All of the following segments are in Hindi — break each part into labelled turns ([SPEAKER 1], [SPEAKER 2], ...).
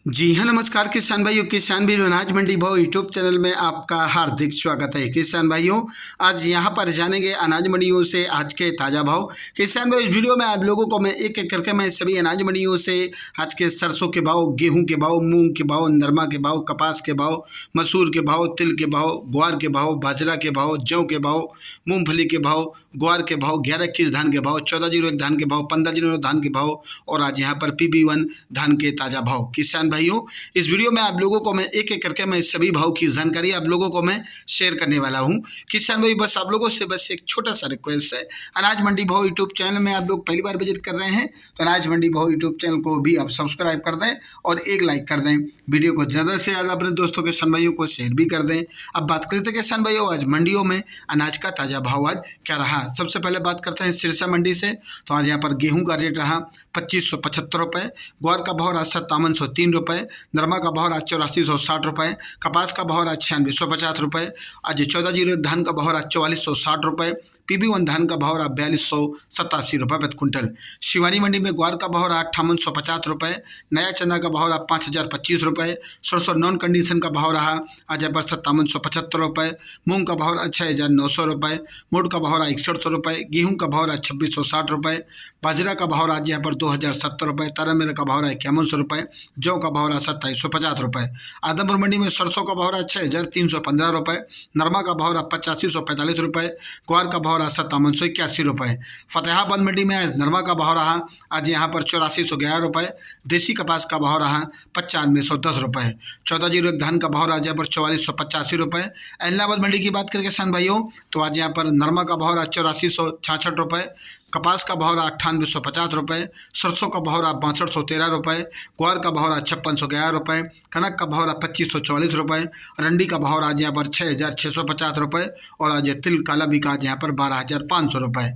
[SPEAKER 1] जी हाँ, नमस्कार किसान भाइयों। किसान भी अनाज मंडी भाव यूट्यूब चैनल में आपका हार्दिक स्वागत है। किसान भाइयों, आज यहाँ पर जानेंगे अनाज मंडियों से आज के ताज़ा भाव। किसान भाई, इस वीडियो में आप लोगों को मैं एक एक करके मैं सभी अनाज मंडियों से आज के सरसों के भाव, गेहूं के भाव, मूंग के भाव, नरमा के भाव, कपास के भाव, मसूर के भाव, तिल के भाव, ग्वार के भाव, बाजरा के भाव, जौ के भाव, मूंगफली के भाव, ग्वार के भाव, 11-21 धान के भाव, 14-01 धान के भाव, 15-01 धान के भाव और आज यहाँ पर PB1 धान के ताज़ा भाव। किसान भाइयों, इस वीडियो में आप लोगों को मैं एक एक करके मैं सभी भाव की जानकारी आप लोगों को मैं शेयर करने वाला हूं। किसान भाई, बस आप लोगों से बस एक छोटा सा रिक्वेस्ट है, अनाज मंडी भाव यूट्यूब चैनल में आप लोग पहली बार विजिट कर रहे हैं तो अनाज मंडी भाव यूट्यूब चैनल को भी आप सब्सक्राइब कर दें और एक लाइक कर दें। वीडियो को ज़्यादा से ज़्यादा अपने दोस्तों किसान भाइयों को शेयर भी कर दें। अब बात करते हैं किसान भाइयों, आज मंडियों में अनाज का ताज़ा भाव आज क्या रहा। सबसे पहले बात करते हैं सिरसा मंडी से। तो आज यहाँ पर गेहूं का रेट रहा 2575 रुपये, ग्वार का भाव रहा 5703 रुपये, नरमा का भाव रहा 8460 रुपये, कपास का भाव रहा 9650 रुपये, आज 14-01 धान का भाव रहा 4460 रुपये, PB1 धान का भाव रहा 4287 रुपये प्रति क्विंटल। शिवानी मंडी में ग्वार का भाव रहा 5850 रुपये, नया चना का भाव रहा 5025 रुपये, सरसों नॉन कंडीशन का भाव रहा आज यहाँ पर 5775 रुपये, मूंग का भाव रहा 6900 रुपये, मोट का भाव रहा 6100 रुपये, गेहूँ का भाव रहा 2660 रुपये, बाजरा का भाव रहा आज यहाँ पर 2070 रुपये, तारामीरा का भाव रहा 5100 रुपये, जौ का भाव रहा 2750 रुपये। आदमपुर मंडी में सरसों का भाव रहा 6315 रुपये, नरमा का भाव रहा 8545 रुपये, ग्वार का भाव रहा 5781 रुपये। फतेहाबाद मंडी में आज नरमा का भाव रहा आज यहाँ पर 8411 रुपये, देसी कपास का भाव रहा 9510 रुपये, 14-01 धान का भाव रहा आज यहाँ पर 4485 रुपये। इलाहाबाद मंडी की बात करें किसान भाइयों, तो आज यहाँ पर नरमा का भाव रहा 8466 रुपये, कपास का भाव रहा 9850 रुपये, सरसों का भाव रहा 6213 रुपये, ग्वार का भाव रहा 5611 रुपये, कनक का भाव रहा 2544 रुपये, रंडी का भाव रहा आज यहाँ पर 6650 रुपये और आज तिल काला भी का आज यहाँ पर 12500 रुपये।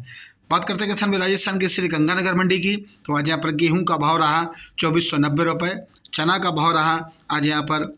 [SPEAKER 1] बात करते हैं किसान में राजस्थान के श्री गंगानगर मंडी की। तो आज यहाँ पर गेहूँ का भाव रहा 2490 रुपये, चना का भाव रहा आज यहाँ पर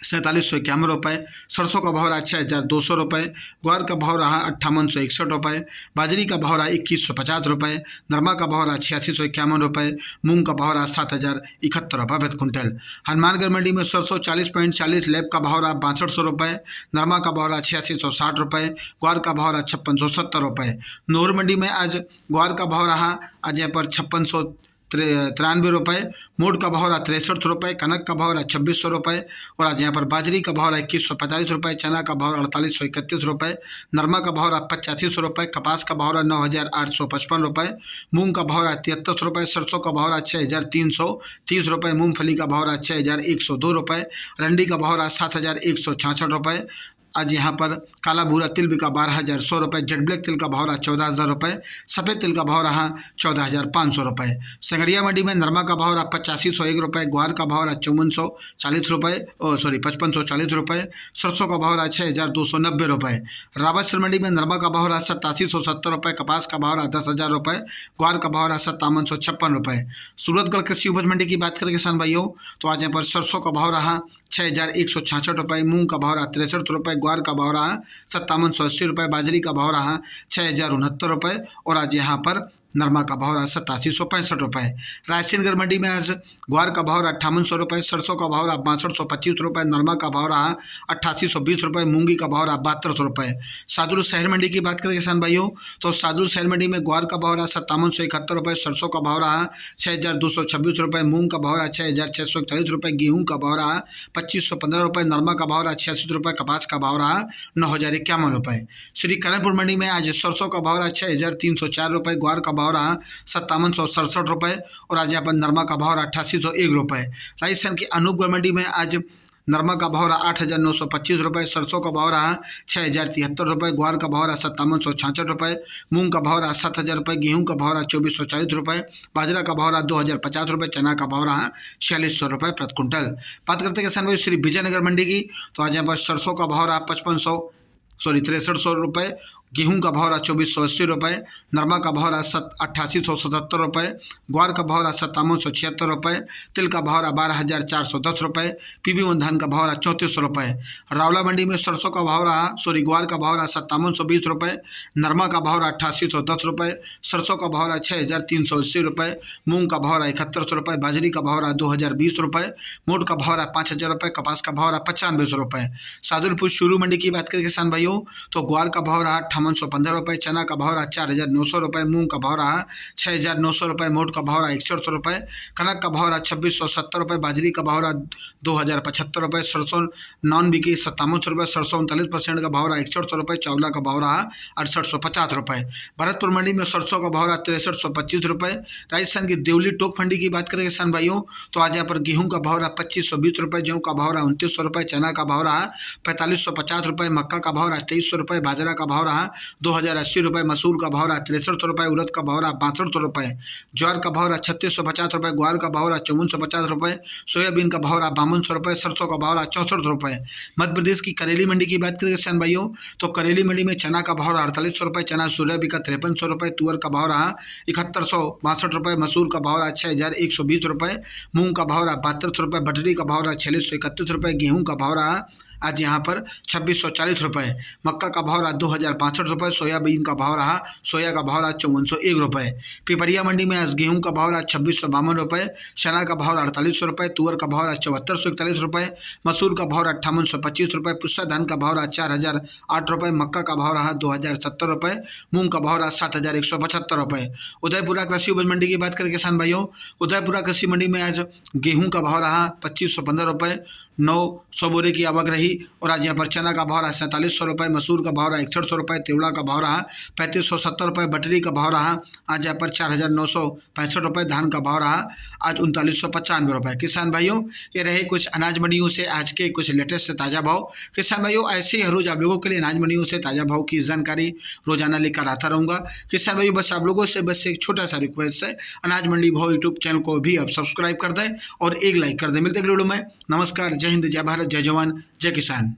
[SPEAKER 1] 4751 रुपये, सरसों का भाव रहा 6200 रुपये, ग्वार का भाव रहा 5861 रुपये, बाजरी का भाव रहा 2150 रुपये, नरमा का भाव रहा 8651 रुपये, मूंग का भाव रहा 7071 रुपये प्रति क्विंटल। हनुमानगढ़ मंडी में सरसों 40.40 लैब का भाव रहा 6200 रुपये, नरमा का भाव रहा 8660 रुपये, ग्वार का भाव रहा 5670 रुपये। नूर मंडी में आज ग्वार का भाव रहा आज यहाँ पर 5693 रुपये, मोट का भाव रहा 63 रुपये, कनक का भाव रहा 2600 रुपये और आज यहाँ पर बाजरी का भाव रहा 2145 रुपये, चना का भाव रहा 4831 रुपये, नरमा का भाव रहा 8500 रुपये, कपास का भाव रहा 9855 रुपये, मूंग का भाव रहा 73 रुपये, सरसों का भाव रहा 6330 रुपये, मूंगफली का भाव रहा 6102 रुपये, रंडी का भाव रहा 7166 रुपये। आज यहाँ पर काला भूरा तिल बिका 12100 रुपये, जेड ब्लैक तिल का भाव रहा 14000 रुपये, सफ़ेद तिल का भाव रहा 14500 रुपये। संगड़िया मंडी में नरमा का भाव रहा 8501 रुपये, ग्वार का भाव रहा 5440 रुपये 5540 रुपये, सरसों का भाव रहा 6290 रुपये। रावतसर मंडी में नरमा का भाव रहा 8770 रुपये, कपास का भाव रहा 10000 रुपये, ग्वार का भाव रहा 5756 रुपये। सूरतगढ़ कृषि उपज मंडी की बात करें किसान भाइयों, तो आज यहाँ पर सरसों का भाव रहा 6166 रुपये, मूंग का भाव रहा 63 रुपये, ग्वार का भाव रहा 5780 रुपये, बाजरी का भाव रहा 6069 रुपये और आज यहाँ पर नरमा का भाव रहा 8765 रुपये। रायसेनगढ़ मंडी में आज ग्वार का भाव रहा 5800 रुपये, सरसों का भाव रहा 6225 रुपये, नरमा का भाव रहा 8820 रुपये, मूंगी का भाव रहा 7200 रुपये। सादुल शहर मंडी की बात करें किसान भाइयों, तो सादुल शहर मंडी में ग्वार का भाव रहा 5771 रुपये, सरसों का भाव रहा 6226 रुपये, मूंग का भाव रहा 6641 रुपये, गेहूँ का भाव रहा 2515 रुपये, नरमा का भाव रहा 86 रुपये, कपास का भाव रहा 9051 रुपये। श्री करणपुर मंडी में आज सरसों का भाव रहा 6304 रुपये, ग्वार का भाव रहा 5767 रुपये और आज यहाँ पर नरमा का भाव रहा 8801 रुपये। राजस्थान की अनूपगढ़ मंडी में आज नरमा का भाव रहा 8925 रुपये, सरसों का भाव रहा 6073 रुपये, ग्वार का भाव रहा 5766 रुपये, मूंग का भाव रहा 7000 रुपये, गेहूँ का भाव रहा 2440 रुपये, बाजरा का भाव रहा 2050 रुपये, चना का भाव रहा 4600 रुपये प्रति क्विंटल। बात करते हैं किसान भाई श्री विजयनगर मंडी की, तो आज यहाँ पर सरसों का भाव रहा 6300 रुपये, गेहूं का भाव रहा 2480 रुपये, नरमा का भाव रहा 8877 रुपये, ग्वार का भाव रहा 5776 रुपये, तिल का भाव रहा 12410 रुपये, PB1 धान का भाव रहा 3400 रुपये। रावला मंडी में सरसों का भाव रहा ग्वार का भाव रहा 5720 रुपये, नरमा का भाव रहा 8810 रुपये, सरसों का भाव रहा 6380 रुपये, मूंग का भाव रहा 7100 रुपये, बाजरी का भाव रहा 2020 रुपये, मोट का भाव रहा 5000 रुपये, कपास का भाव रहा 9500 रुपये। सादुलपुर शुरू मंडी की बात करें किसान भाइयों तो ग्वार का भाव रहा 5815 रुपये, चना का भाव रहा 4900 रुपये, मूंग का भाव रहा 6900 रुपये, मोट का भाव रहा 6100 रुपये, कनक का भाव रहा 2670 रुपये, बाजरी का भाव रहा 2075 रुपये, सरसों नॉन बिकी 5700 रुपये, सरसों 39% का भाव रहा 6100 रुपये, चावला का भाव रहा 6850 रुपये। भरतपुर मंडी में सरसों का भाव रहा 6325 रुपये। राजस्थान की देवली टोक मंडी की बात करें किसान भाइयों तो आज यहाँ पर गेहूं का भाव रहा 2520 रुपये, गेहूं का भाव रहा 2900 रुपये, चना का भाव रहा 4550 रुपये, मक्का का भाव रहा 2300 रुपये, बाजरा का भाव रहा 2080 रुपये, मसूर का भाव रहा 6300 रुपये, उड़द का भाव रहा 6200 रुपये, ज्वार का भाव रहा 3650 रुपये, ग्वार का भाव रहा 5450 रुपये, सोयाबीन का भाव रहा 5200 रुपये, सरसों का भाव रहा 6400 रुपये। मध्य प्रदेश की करेली मंडी की बात करें किसान भाइयों तो करेली मंडी में चना का भाव रहा 4800 रुपये, चना सूर्यबी का 5300 रुपये, तुअर का भाव रहा 7162 रुपये, मसूर का भाव रहा 6120 रुपये, मूंग का भाव रहा 7200 रुपये, बटरी का भाव रहा 4631 रुपये, गेहूं का भाव रहा आज यहाँ पर 2640 रुपये, मक्का का भाव रहा 2065 रुपये, सोयाबीन का भाव रहा सोया का भाव रहा 5401 रुपये। पिपरिया मंडी में आज गेहूं का भाव रहा 2652 रुपये, चना का भाव रहा 4800 रुपये, तुअर का भाव रहा 7441 रुपये, मसूर का भाव रहा 5825 रुपये, पुस्सा धान का भाव रहा 4008 रुपये, मक्का का भाव रहा 2070 रुपये, मूंग का भाव रहा 7175 रुपये। उदयपुरा कृषि उपज मंडी की बात करें किसान भाइयों उदयपुरा कृषि मंडी में आज गेहूं का भाव रहा 2515 रुपये, 900 बोरे की आवक रही और आज यहाँ पर चना का भाव रहा 4700 रुपये, मसूर का भाव रहा 6100 रुपये, तेवड़ा का भाव रहा 3570 रुपये, बटरी का भाव रहा आज यहाँ पर 4965 रुपये, धान का भाव रहा आज 3995 रुपये। किसान भाइयों ये रहे कुछ अनाज मंडियों से आज के कुछ लेटेस्ट ताज़ा भाव। किसान भाइयों ऐसे ही हर रोज़ आप लोगों के लिए अनाज मंडियों से ताज़ा भाव की जानकारी रोजाना लेकर आता रहूँगा। किसान भाइयों बस आप लोगों से बस एक छोटा सा रिक्वेस्ट है, अनाज मंडी भाव यूट्यूब चैनल को भी आप सब्सक्राइब कर दें और एक लाइक कर दें। मिलते अगले वीडियो में। नमस्कार, जय हिंद, जय भारत, जय जवान, जय किसान।